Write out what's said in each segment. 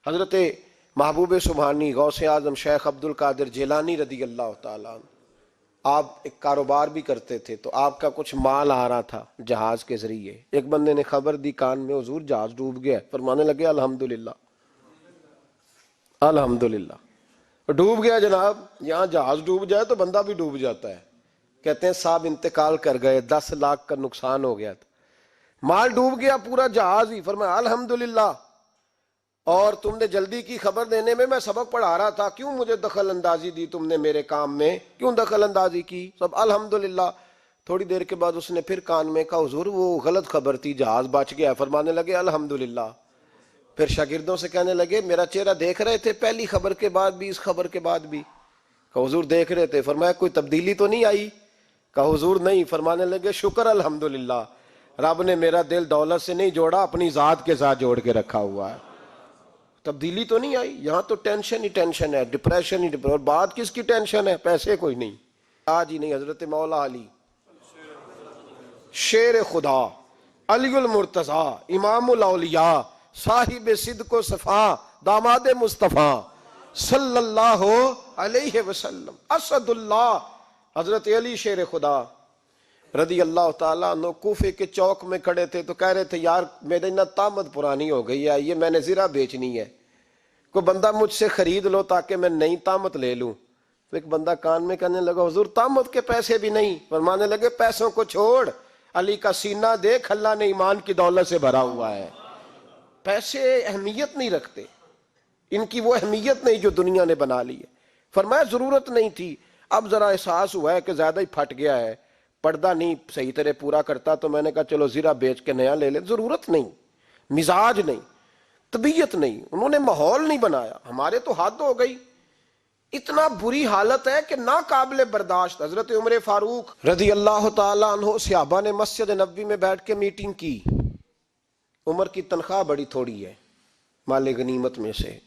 حضرت محبوب سبحانی غوث اعظم شیخ عبد القادر جیلانی رضی اللہ تعالیٰ عنہ، آپ ایک کاروبار بھی کرتے تھے، تو آپ کا کچھ مال آ رہا تھا جہاز کے ذریعے. ایک بندے نے خبر دی کان میں، حضور جہاز ڈوب گیا. فرمانے لگے الحمدللہ الحمدللہ. ڈوب گیا جناب. یہاں جہاز ڈوب جائے تو بندہ بھی ڈوب جاتا ہے. کہتے ہیں صاحب انتقال کر گئے، 10 لاکھ کا نقصان ہو گیا تھا، مال ڈوب گیا پورا جہاز ہی. فرمایا الحمدللہ. اور تم نے جلدی کی خبر دینے میں سبق پڑھا رہا تھا، کیوں مجھے دخل اندازی دی تم نے میرے کام میں، کیوں دخل اندازی کی؟ سب الحمدللہ. تھوڑی دیر کے بعد اس نے پھر کان میں کہا حضور وہ غلط خبر تھی، جہاز بچ گیا. فرمانے لگے الحمدللہ. پھر شاگردوں سے کہنے لگے میرا چہرہ دیکھ رہے تھے پہلی خبر کے بعد بھی، اس خبر کے بعد بھی؟ کہا حضور دیکھ رہے تھے. فرمایا کوئی تبدیلی تو نہیں آئی؟ کہا حضور نہیں. فرمانے لگے شکر الحمدللہ، رب نے میرا دل دولت سے نہیں جوڑا، اپنی ذات کے ساتھ جوڑ کے رکھا ہوا ہے. تبدیلی تو نہیں آئی. یہاں تو ٹینشن ہی ٹینشن ہے، ڈپریشن ہی ڈپریشن. اور بات کس کی ٹینشن ہے؟ پیسے کوئی نہیں. آج ہی نہیں، حضرت مولا علی شیر خدا، علی المرتضی، امام الاولیاء، صاحب صدق و صفا، داماد مصطفیٰ صلی اللہ علیہ وسلم، اسد اللہ، حضرت علی شیر خدا رضی اللہ تعالیٰ عنہ کوفے کے چوک میں کھڑے تھے تو کہہ رہے تھے یار میری نا طامت پرانی ہو گئی ہے، یہ میں نے زرہ بیچنی ہے، کوئی بندہ مجھ سے خرید لو تاکہ میں نئی طامت لے لوں. تو ایک بندہ کان میں کہنے لگا حضور طامت کے پیسے بھی نہیں. فرمانے لگے پیسوں کو چھوڑ، علی کا سینہ دیکھ، اللہ نے ایمان کی دولت سے بھرا ہوا ہے. پیسے اہمیت نہیں رکھتے، ان کی وہ اہمیت نہیں جو دنیا نے بنا لی ہے. فرمایا ضرورت نہیں تھی، اب ذرا احساس ہوا ہے کہ زیادہ ہی پھٹ گیا ہے، پردہ نہیں صحیح طرح پورا کرتا، تو میں نے کہا چلو زرہ بیچ کے نیا لے لیں. ضرورت نہیں، مزاج نہیں، طبیعت نہیں، انہوں نے ماحول نہیں بنایا. ہمارے تو حد ہو گئی، اتنا بری حالت ہے کہ ناقابل برداشت. حضرت عمر فاروق رضی اللہ تعالیٰ عنہ صحابہ نے مسجد نبوی میں بیٹھ کے میٹنگ کی. عمر کی تنخواہ بڑی تھوڑی ہے مال غنیمت میں سے،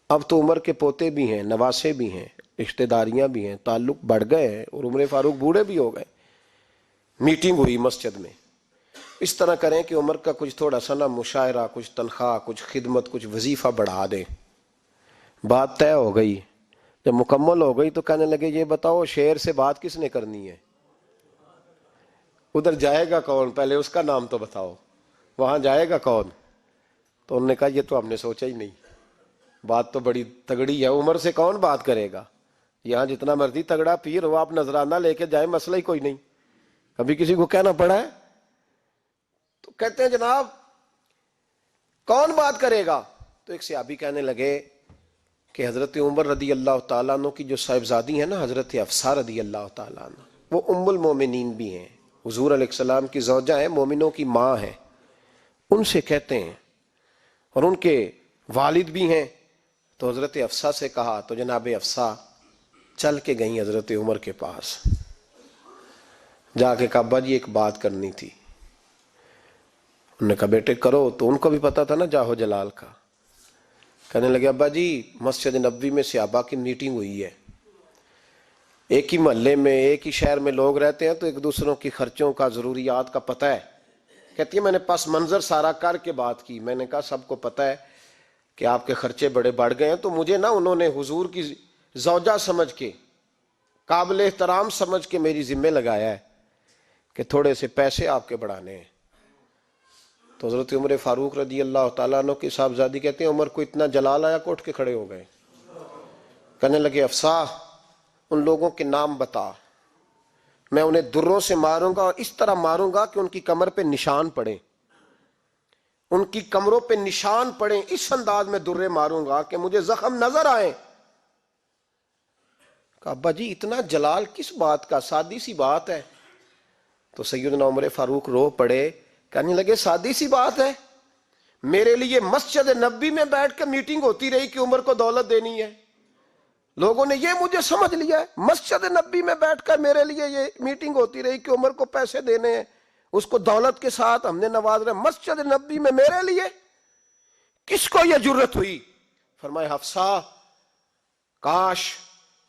اب تو عمر کے پوتے بھی ہیں، نواسے بھی ہیں، رشتہ داریاں بھی ہیں، تعلق بڑھ گئے ہیں، اور عمر فاروق بوڑھے بھی ہو گئے. میٹنگ ہوئی مسجد میں، اس طرح کریں کہ عمر کا کچھ تھوڑا سا نا مشاعرہ، کچھ تنخواہ، کچھ خدمت، کچھ وظیفہ بڑھا دیں. بات طے ہو گئی. جب مکمل ہو گئی تو کہنے لگے یہ بتاؤ شیر سے بات کس نے کرنی ہے؟ ادھر جائے گا کون؟ پہلے اس کا نام تو بتاؤ. وہاں جائے گا کون؟ تو انہوں نے کہا یہ تو ہم نے سوچا ہی نہیں، بات تو بڑی تگڑی ہے، عمر سے کون بات کرے گا؟ یہاں جتنا مرضی تگڑا پیر ہو، آپ نذرانہ لے کے جائیں، مسئلہ ہی کوئی نہیں. کبھی کسی کو کہنا پڑا ہے؟ تو کہتے ہیں جناب کون بات کرے گا؟ تو ایک صحابی کہنے لگے کہ حضرت عمر رضی اللہ تعالیٰ عنہ کی جو صاحبزادی ہیں نا، حضرت حفصہ رضی اللہ تعالیٰ عنہ، وہ ام المومنین بھی ہیں، حضور علیہ السلام کی زوجہ ہیں، مومنوں کی ماں ہیں، ان سے کہتے ہیں، اور ان کے والد بھی ہیں. تو حضرت حفصہ سے کہا تو جناب حفصہ چل کے گئیں حضرت عمر کے پاس، جا کے کہا ابا جی ایک بات کرنی تھی. انہوں نے کہا بیٹے کرو. تو ان کو بھی پتا تھا نا جاہو جلال کا. کہنے لگے ابا جی مسجد نبوی میں صحابہ کی میٹنگ ہوئی ہے، ایک ہی محلے میں ایک ہی شہر میں لوگ رہتے ہیں تو ایک دوسروں کی خرچوں کا، ضروریات کا پتہ ہے. کہتی ہے میں نے پس منظر سارا کر کے بات کی. میں نے کہا سب کو پتہ ہے کہ آپ کے خرچے بڑے بڑھ گئے ہیں، تو مجھے نا انہوں نے حضور کی زوجہ سمجھ کے، قابل احترام سمجھ کے میری ذمہ لگایا ہے کہ تھوڑے سے پیسے آپ کے بڑھانے ہیں. تو حضرت عمر فاروق رضی اللہ تعالیٰ عنہ کی صاحبزادی کہتے ہیں عمر کو اتنا جلال آیا کہ اٹھ کے کھڑے ہو گئے. کہنے لگے حفصہ ان لوگوں کے نام بتا، میں انہیں دروں سے ماروں گا، اور اس طرح ماروں گا کہ ان کی کمر پہ نشان پڑے، ان کی کمروں پہ نشان پڑے، اس انداز میں درے ماروں گا کہ مجھے زخم نظر آئے. کہا ابا جی اتنا جلال کس بات کا؟ سادی سی بات ہے. تو سیدنا عمر فاروق رو پڑے، کہنے لگے سادی سی بات ہے؟ میرے لیے مسجد نبوی میں بیٹھ کے میٹنگ ہوتی رہی کہ عمر کو دولت دینی ہے، لوگوں نے یہ مجھے سمجھ لیا ہے. مسجد نبوی میں بیٹھ کر میرے لیے یہ میٹنگ ہوتی رہی کہ عمر کو پیسے دینے ہیں، اس کو دولت کے ساتھ ہم نے نواز رہے. مسجد نبوی میں میرے لیے کس کو یہ جرت ہوئی؟ فرمایا حفصہ کاش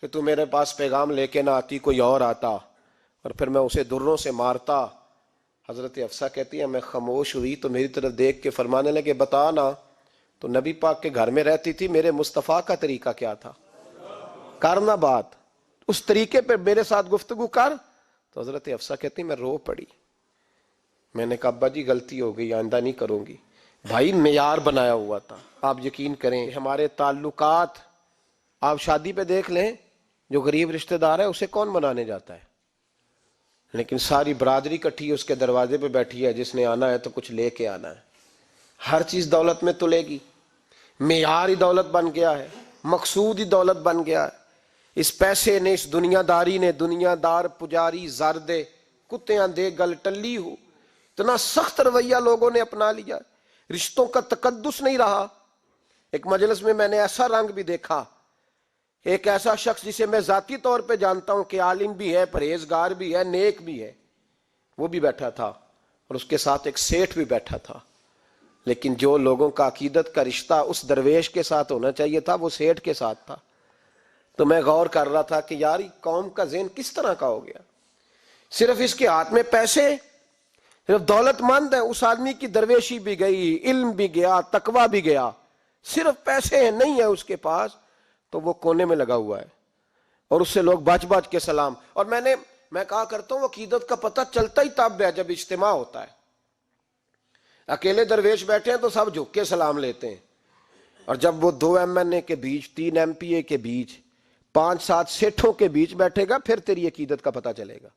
کہ تو میرے پاس پیغام لے کے نہ آتی، کوئی اور آتا اور پھر میں اسے دروں سے مارتا. حضرت حفصہ کہتی ہے میں خاموش ہوئی تو میری طرف دیکھ کے فرمانے لگے بتا نا تو نبی پاک کے گھر میں رہتی تھی، میرے مصطفیٰ کا طریقہ کیا تھا؟ کرنا بات، اس طریقے پہ میرے ساتھ گفتگو کر. تو حضرت حفصہ کہتی میں رو پڑی. میں نے کہا ابا جی غلطی ہو گئی، آئندہ نہیں کروں گی. بھائی معیار بنایا ہوا تھا. آپ یقین کریں ہمارے تعلقات آپ شادی پہ دیکھ لیں، جو غریب رشتہ دار ہے اسے کون بنانے جاتا ہے؟ لیکن ساری برادری کٹھی ہے اس کے دروازے پہ بیٹھی ہے، جس نے آنا ہے تو کچھ لے کے آنا ہے. ہر چیز دولت میں تلے گی. معیار ہی دولت بن گیا ہے، مقصود ہی دولت بن گیا ہے. اس پیسے نے، اس دنیا داری نے، دنیا دار پجاری زردے کتیاں دے گل ٹلی ہو، اتنا سخت رویہ لوگوں نے اپنا لیا. رشتوں کا تقدس نہیں رہا. ایک مجلس میں نے ایسا رنگ بھی دیکھا، ایک ایسا شخص جسے میں ذاتی طور پہ جانتا ہوں کہ عالم بھی ہے، پرہیزگار بھی ہے، نیک بھی ہے، وہ بھی بیٹھا تھا اور اس کے ساتھ ایک سیٹھ بھی بیٹھا تھا. لیکن جو لوگوں کا عقیدت کا رشتہ اس درویش کے ساتھ ہونا چاہیے تھا وہ سیٹھ کے ساتھ تھا. تو میں غور کر رہا تھا کہ یار قوم کا ذہن کس طرح کا ہو گیا. صرف اس کے ہاتھ میں پیسے، صرف دولت مند ہے. اس آدمی کی درویشی بھی گئی، علم بھی گیا، تقوی بھی گیا. صرف پیسے ہیں، نہیں ہے اس کے پاس تو وہ کونے میں لگا ہوا ہے اور اس سے لوگ بچ بچ کے سلام. اور میں کہا کرتا ہوں عقیدت کا پتہ چلتا ہی تب ہے جب اجتماع ہوتا ہے. اکیلے درویش بیٹھے ہیں تو سب جھک کے سلام لیتے ہیں، اور جب وہ 2 MNA کے بیچ، 3 MPA کے بیچ، 5-7 سیٹھوں کے بیچ بیٹھے گا پھر تیری عقیدت کا پتہ چلے گا.